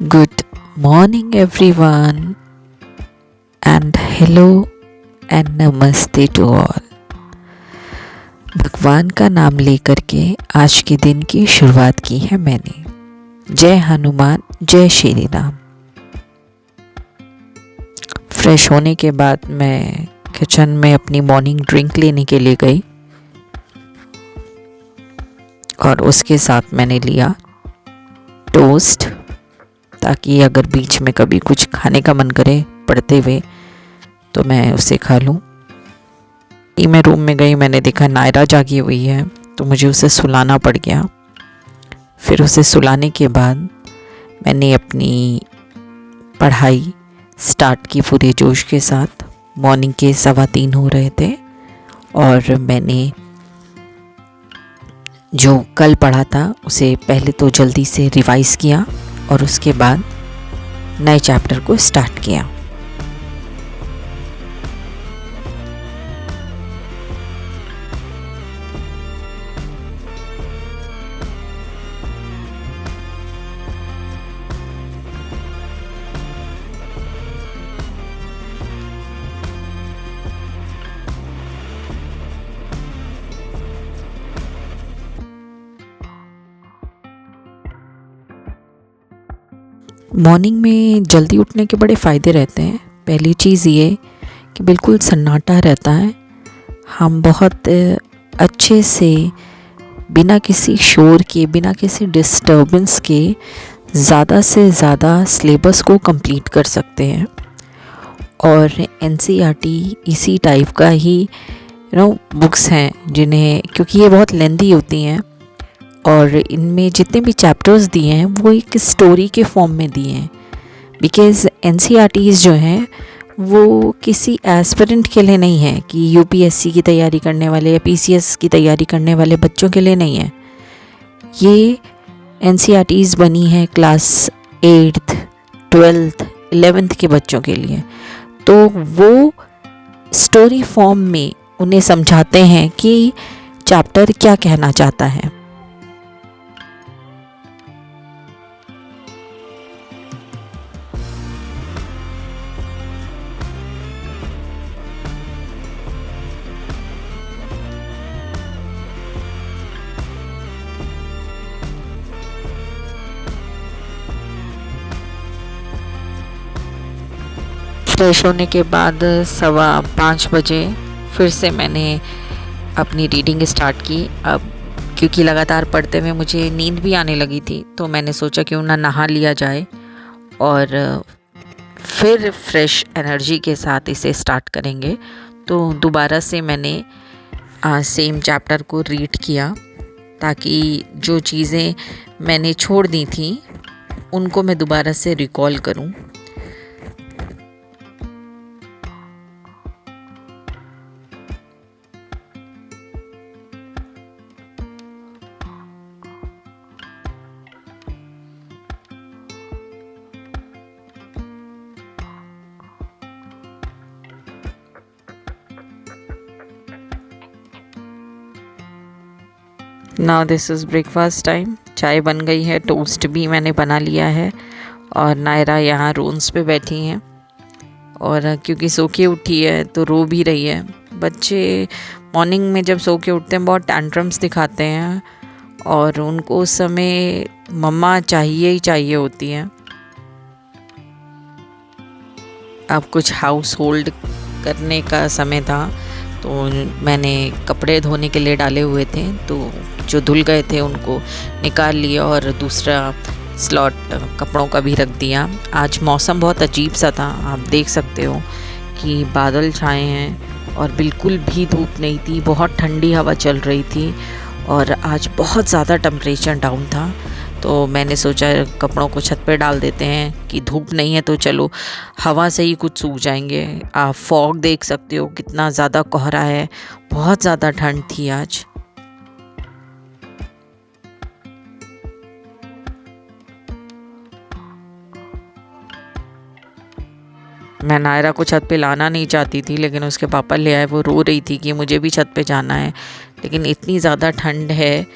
Good morning, everyone, and hello and नमस्ते to all. भगवान का नाम लेकर के आज के दिन की शुरुआत की है मैंने। जय हनुमान, जय श्री राम। फ्रेश होने के बाद मैं किचन में अपनी मॉर्निंग ड्रिंक लेने के लिए गई और उसके साथ मैंने लिया टोस्ट, ताकि अगर बीच में कभी कुछ खाने का मन करे पढ़ते हुए तो मैं उसे खा लूँ। मैं रूम में गई, मैंने देखा नायरा जागी हुई है, तो मुझे उसे सुलाना पड़ गया। फिर उसे सुलाने के बाद मैंने अपनी पढ़ाई स्टार्ट की पूरे जोश के साथ। मॉर्निंग के 3:15 हो रहे थे और मैंने जो कल पढ़ा था उसे पहले तो जल्दी से रिवाइज़ किया और उसके बाद नए चैप्टर को स्टार्ट किया। मॉर्निंग में जल्दी उठने के बड़े फ़ायदे रहते हैं। पहली चीज़ ये कि बिल्कुल सन्नाटा रहता है। हम बहुत अच्छे से बिना किसी शोर के, बिना किसी डिस्टर्बेंस के ज़्यादा से ज़्यादा सिलेबस को कंप्लीट कर सकते हैं। और एनसीईआरटी इसी टाइप का ही बुक्स हैं जिन्हें, क्योंकि ये बहुत लेंथी होती हैं और इनमें जितने भी चैप्टर्स दिए हैं वो एक स्टोरी के फॉर्म में दिए हैं। बिकॉज़ एनसीईआरटीज़ जो हैं वो किसी एस्पिरेंट के लिए नहीं है कि यूपीएससी की तैयारी करने वाले या पीसीएस की तैयारी करने वाले बच्चों के लिए नहीं है। ये एनसीईआरटीज़ बनी है क्लास 8th 12th 11th के बच्चों के लिए। तो वो स्टोरी फॉर्म में उन्हें समझाते हैं कि चैप्टर क्या कहना चाहता है। फ्रेश होने के बाद 5:15 बजे फिर से मैंने अपनी रीडिंग स्टार्ट की। अब क्योंकि लगातार पढ़ते हुए मुझे नींद भी आने लगी थी, तो मैंने सोचा क्यों ना नहा लिया जाए और फिर फ्रेश एनर्जी के साथ इसे स्टार्ट करेंगे। तो दोबारा से मैंने सेम चैप्टर को रीड किया, ताकि जो चीज़ें मैंने छोड़ दी थी उनको मैं दोबारा से रिकॉल करूं। Now this is breakfast time. चाय बन गई है, टोस्ट भी मैंने बना लिया है और नायरा यहाँ रूम्स पे बैठी हैं और क्योंकि सो के उठी है तो रो भी रही है। बच्चे मॉर्निंग में जब सो के उठते हैं बहुत टैंट्रम्स दिखाते हैं और उनको उस समय मम्मा चाहिए ही चाहिए होती है। अब कुछ हाउस होल्ड करने का समय था, तो मैंने कपड़े धोने के लिए डाले हुए थे, तो जो धुल गए थे उनको निकाल लिया और दूसरा स्लॉट कपड़ों का भी रख दिया। आज मौसम बहुत अजीब सा था, आप देख सकते हो कि बादल छाए हैं और बिल्कुल भी धूप नहीं थी। बहुत ठंडी हवा चल रही थी और आज बहुत ज़्यादा टेम्परेचर डाउन था। तो मैंने सोचा कपड़ों को छत पे डाल देते हैं कि धूप नहीं है तो चलो हवा से ही कुछ सूख जाएंगे। आप फॉग देख सकते हो, कितना ज़्यादा कोहरा है, बहुत ज़्यादा ठंड थी आज। मैं नायरा को छत पे लाना नहीं चाहती थी, लेकिन उसके पापा ले आए। वो रो रही थी कि मुझे भी छत पे जाना है, लेकिन इतनी ज़्यादा ठंड है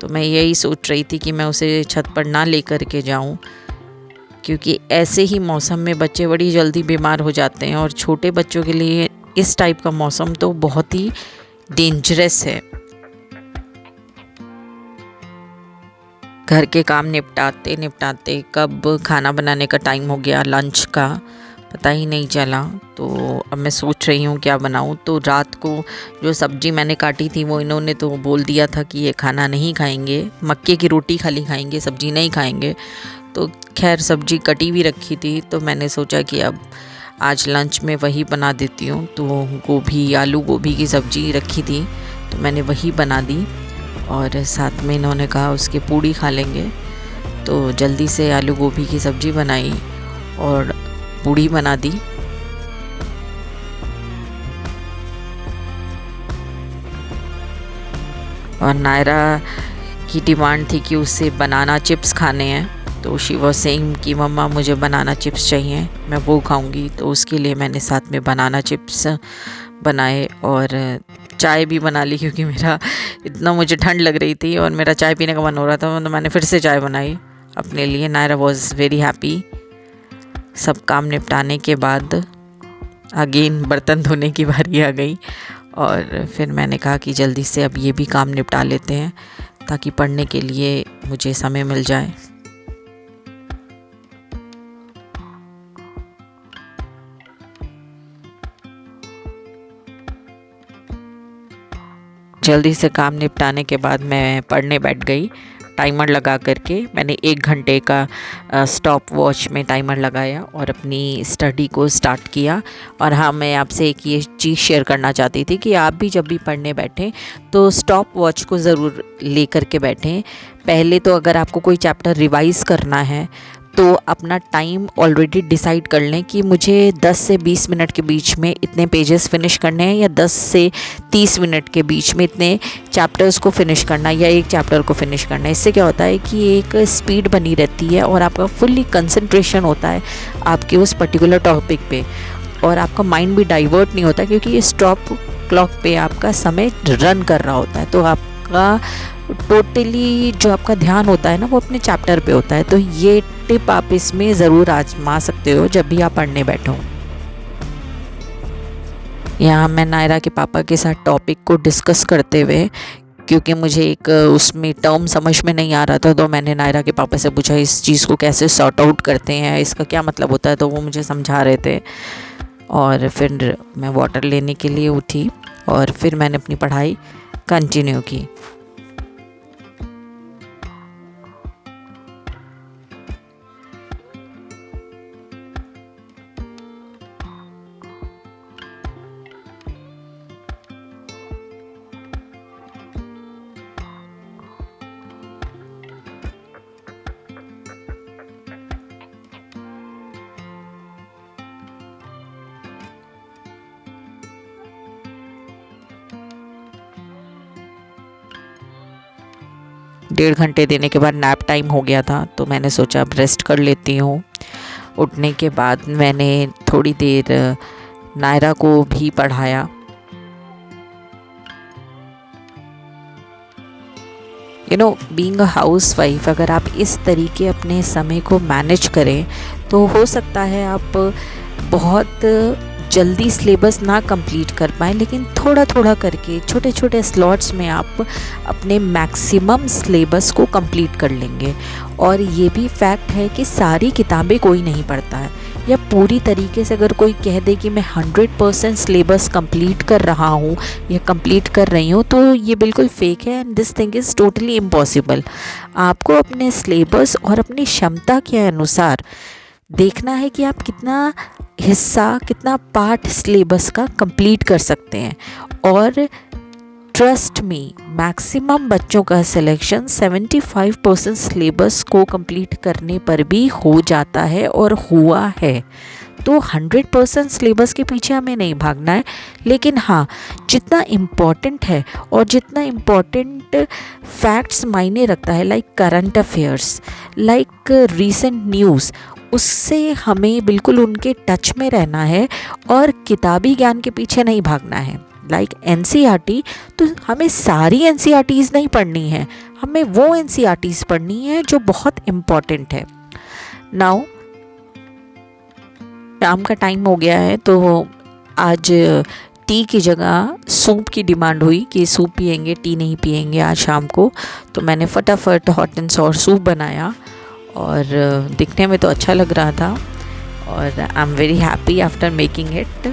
तो मैं यही सोच रही थी कि मैं उसे छत पर ना लेकर के जाऊं। क्योंकि ऐसे ही मौसम में बच्चे बड़ी जल्दी बीमार हो जाते हैं और छोटे बच्चों के लिए इस टाइप का मौसम तो बहुत ही डेंजरस है। घर के काम निपटाते निपटाते कब खाना बनाने का टाइम हो गया, लंच का पता ही नहीं चला। तो अब मैं सोच रही हूँ क्या बनाऊँ। तो रात को जो सब्ज़ी मैंने काटी थी वो इन्होंने तो बोल दिया था कि ये खाना नहीं खाएंगे, मक्के की रोटी खाली खाएंगे, सब्ज़ी नहीं खाएंगे। तो खैर सब्ज़ी कटी भी रखी थी, तो मैंने सोचा कि अब आज लंच में वही बना देती हूँ। तो गोभी, आलू गोभी की सब्ज़ी रखी थी तो मैंने वही बना दी और साथ में इन्होंने कहा उसकी पूड़ी खा लेंगे। तो जल्दी से आलू गोभी की सब्ज़ी बनाई और पूड़ी बना दी। और नायरा की डिमांड थी कि उसे बनाना चिप्स खाने हैं, तो शी वॉज सेइंग कि मम्मा मुझे बनाना चिप्स चाहिए, मैं वो खाऊंगी। तो उसके लिए मैंने साथ में बनाना चिप्स बनाए और चाय भी बना ली, क्योंकि मेरा इतना मुझे ठंड लग रही थी और मेरा चाय पीने का मन हो रहा था। तो मैंने फिर से चाय बनाई अपने लिए। Naira was very happy. सब काम निपटाने के बाद अगेन बर्तन धोने की बारी आ गई और फिर मैंने कहा कि जल्दी से अब ये भी काम निपटा लेते हैं ताकि पढ़ने के लिए मुझे समय मिल जाए। जल्दी से काम निपटाने के बाद मैं पढ़ने बैठ गई। टाइमर लगा करके मैंने 1 घंटे का स्टॉप वॉच में टाइमर लगाया और अपनी स्टडी को स्टार्ट किया। और हाँ, मैं आपसे एक ये चीज़ शेयर करना चाहती थी कि आप भी जब भी पढ़ने बैठें तो स्टॉप वॉच को ज़रूर ले करके बैठें। पहले तो अगर आपको कोई चैप्टर रिवाइज़ करना है तो अपना टाइम ऑलरेडी डिसाइड कर लें कि मुझे 10 से 20 मिनट के बीच में इतने पेजेस फिनिश करने हैं या 10 से 30 मिनट के बीच में इतने चैप्टर्स को फिनिश करना है या एक चैप्टर को फिनिश करना है। इससे क्या होता है कि एक स्पीड बनी रहती है और आपका फुल्ली कंसंट्रेशन होता है आपके उस पर्टिकुलर टॉपिक पे और आपका माइंड भी डाइवर्ट नहीं होता, क्योंकि ये स्टॉप क्लॉक पे आपका समय रन कर रहा होता है। तो आपका टोटली जो आपका ध्यान होता है ना वो अपने चैप्टर पे होता है। तो ये टिप आप इसमें ज़रूर आजमा सकते हो जब भी आप पढ़ने बैठो। यहाँ मैं नायरा के पापा के साथ टॉपिक को डिस्कस करते हुए, क्योंकि मुझे एक उसमें टर्म समझ में नहीं आ रहा था, तो मैंने नायरा के पापा से पूछा इस चीज़ को कैसे सॉर्ट आउट करते हैं, इसका क्या मतलब होता है। तो वो मुझे समझा रहे थे और फिर मैं वाटर लेने के लिए उठी और फिर मैंने अपनी पढ़ाई कंटिन्यू की। डेढ़ घंटे देने के बाद नैप टाइम हो गया था, तो मैंने सोचा अब रेस्ट कर लेती हूँ। उठने के बाद मैंने थोड़ी देर नायरा को भी पढ़ाया। बीइंग अ हाउस वाइफ, अगर आप इस तरीके अपने समय को मैनेज करें तो हो सकता है आप बहुत जल्दी सिलेबस ना कंप्लीट कर पाएँ, लेकिन थोड़ा थोड़ा करके छोटे छोटे स्लॉट्स में आप अपने मैक्सिमम सिलेबस को कंप्लीट कर लेंगे। और ये भी फैक्ट है कि सारी किताबें कोई नहीं पढ़ता है, या पूरी तरीके से अगर कोई कह दे कि मैं 100% सिलेबस कंप्लीट कर रहा हूँ या कंप्लीट कर रही हूँ, तो ये बिल्कुल फेक है and this thing is totally impossible. आपको अपने सिलेबस और अपनी क्षमता के अनुसार देखना है कि आप कितना हिस्सा, कितना पार्ट सिलेबस का कंप्लीट कर सकते हैं। और ट्रस्ट मी, मैक्सिमम बच्चों का सिलेक्शन 75% सिलेबस को कंप्लीट करने पर भी हो जाता है और हुआ है। तो 100% सिलेबस के पीछे हमें नहीं भागना है, लेकिन हाँ, जितना इम्पॉर्टेंट है और जितना इम्पॉर्टेंट फैक्ट्स मायने रखता है, like current affairs, like recent news, उससे हमें बिल्कुल उनके टच में रहना है और किताबी ज्ञान के पीछे नहीं भागना है। लाइक NCERT, तो हमें सारी NCERTs नहीं पढ़नी है, हमें वो NCERTs पढ़नी है जो बहुत इम्पॉर्टेंट है। नाउ शाम का टाइम हो गया है, तो आज टी की जगह सूप की डिमांड हुई कि सूप पियेंगे, टी नहीं पियेंगे आज शाम को। तो मैंने फटाफट हॉट एंड सॉर सूप बनाया और दिखने में तो अच्छा लग रहा था और I am very happy after making it.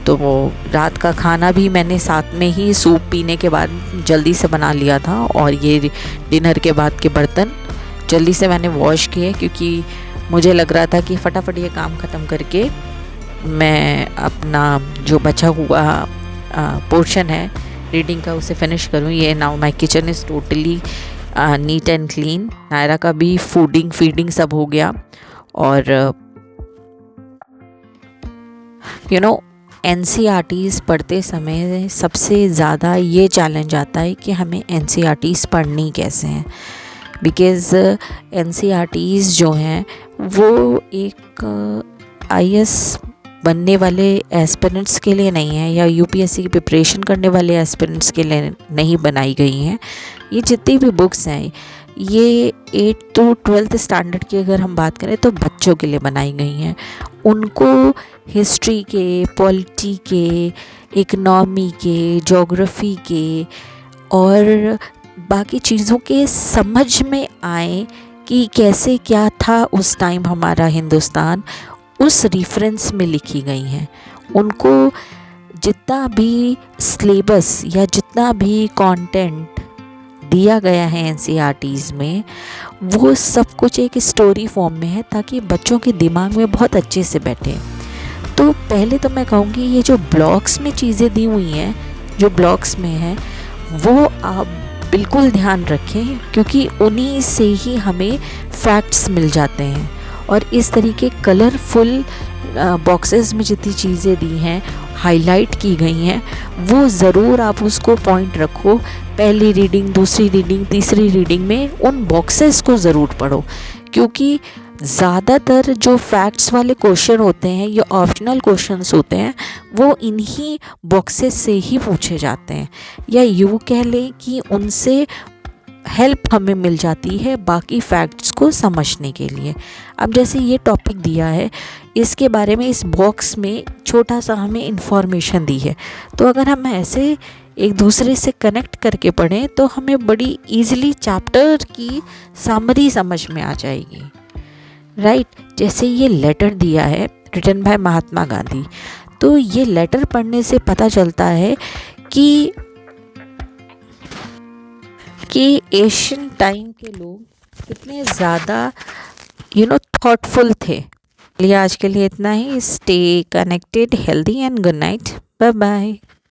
तो वो रात का खाना भी मैंने साथ में ही सूप पीने के बाद जल्दी से बना लिया था और ये डिनर के बाद के बर्तन जल्दी से मैंने वॉश किए, क्योंकि मुझे लग रहा था कि फटाफट ये काम ख़त्म करके मैं अपना जो बचा हुआ पोर्शन है रीडिंग का उसे फिनिश करूँ। Yeah now my kitchen is totally neat and clean. Naira का भी फीडिंग सब हो गया। और यू नो NCERTs पढ़ते समय सबसे ज़्यादा ये चैलेंज आता है कि हमें NCERTs पढ़नी कैसे हैं, बिकॉज़ NCERTs जो हैं वो एक IAS बनने वाले एस्पिरेंट्स के लिए नहीं है या UPSC की प्रिपरेशन करने वाले एस्पिरेंट्स के लिए नहीं बनाई गई हैं। ये जितनी भी बुक्स हैं ये 8th to 12th स्टैंडर्ड की अगर हम बात करें तो बच्चों के लिए बनाई गई हैं। उनको हिस्ट्री के, पॉलिटी के, इकनॉमी के, ज्योग्राफी के और बाकी चीज़ों के समझ में आए कि कैसे क्या था उस टाइम हमारा हिंदुस्तान, उस रेफरेंस में लिखी गई हैं। उनको जितना भी सिलेबस या जितना भी कंटेंट दिया गया है NCERTs में वो सब कुछ एक स्टोरी फॉर्म में है ताकि बच्चों के दिमाग में बहुत अच्छे से बैठे। तो पहले तो मैं कहूँगी ये जो ब्लॉक्स में चीज़ें दी हुई हैं, जो ब्लॉक्स में है वो आप बिल्कुल ध्यान रखें, क्योंकि उन्हीं से ही हमें फैक्ट्स मिल जाते हैं। और इस तरीके कलरफुल बॉक्सेस में जितनी चीज़ें दी हैं, हाईलाइट की गई हैं, वो ज़रूर आप उसको पॉइंट रखो। पहली रीडिंग, दूसरी रीडिंग, तीसरी रीडिंग में उन बॉक्सेस को ज़रूर पढ़ो, क्योंकि ज़्यादातर जो फैक्ट्स वाले क्वेश्चन होते हैं या ऑप्शनल क्वेश्चंस होते हैं वो इन्हीं बॉक्सेस से ही पूछे जाते हैं, या यूँ कह लें कि उनसे हेल्प हमें मिल जाती है बाकी फैक्ट्स को समझने के लिए। अब जैसे ये टॉपिक दिया है, इसके बारे में इस बॉक्स में छोटा सा हमें इन्फॉर्मेशन दी है, तो अगर हम ऐसे एक दूसरे से कनेक्ट करके पढ़ें तो हमें बड़ी इजीली चैप्टर की समरी समझ में आ जाएगी, राइट। जैसे ये लेटर दिया है रिटन बाय महात्मा गांधी, तो ये लेटर पढ़ने से पता चलता है कि एशियन टाइम के लोग कितने ज़्यादा थॉटफुल थे। चलिए आज के लिए इतना ही। Stay connected, healthy and good night, bye bye.